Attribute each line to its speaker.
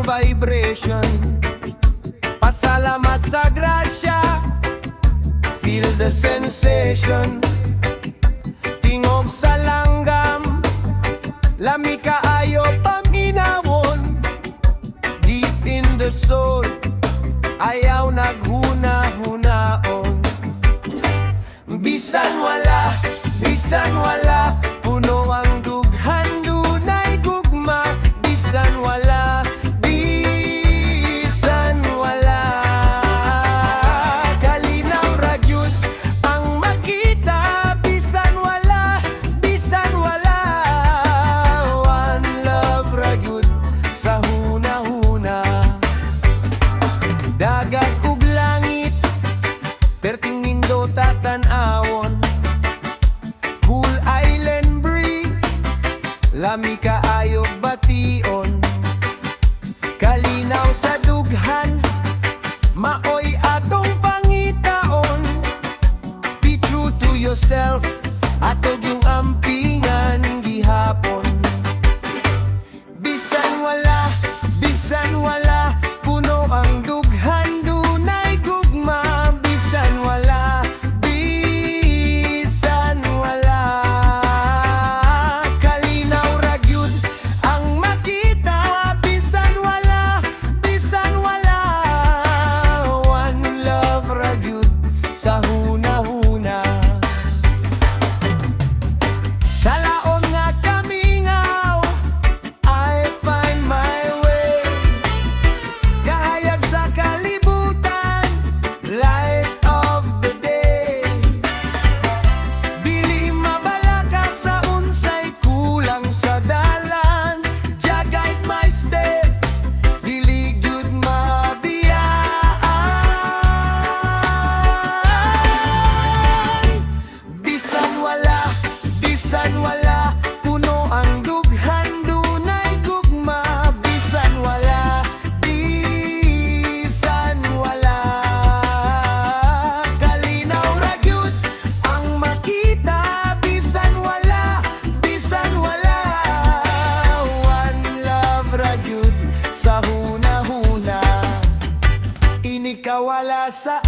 Speaker 1: ang vibration. Pasalamat sa grasya, feel the sensation. Tingog sa langgam, lami kaayo paminawon. Deep in the soul, ayaw naghuna-hunaon. Bisan wala, puno ang dughan, dunay gugma. Bisan wala, kalinaw ra gyud ang makita. Bisan wala, one love ra gyud sa hunahuna. Dagat ug langit, perting nindot tan-awon. Cool island breeze, lami kaayo bation. Kalinaw sa dughan, maoy atong pangitaon. Be true to yourself, atog yung ampingan gihapon. Bisan wala, puno ang dughan, dunay gugma. Bisan wala, kalinaw ra gyud ang makita. Bisan wala, one love ra gyud sa hunahuna. Sa laon nga kamingaw, I find my way. Kahayag sa kalibutan, light of the day. Dili mabalaka sa unsay kulang sa dalan. Jah guide my steps, dili gyud mabiyaan. Bisan wala, puno ang dughan, dunay gugma. Bisan wala, kalinaw ra gyud ang makita. Bisan wala, one love ra gyud sa hunahuna. Inikawala sa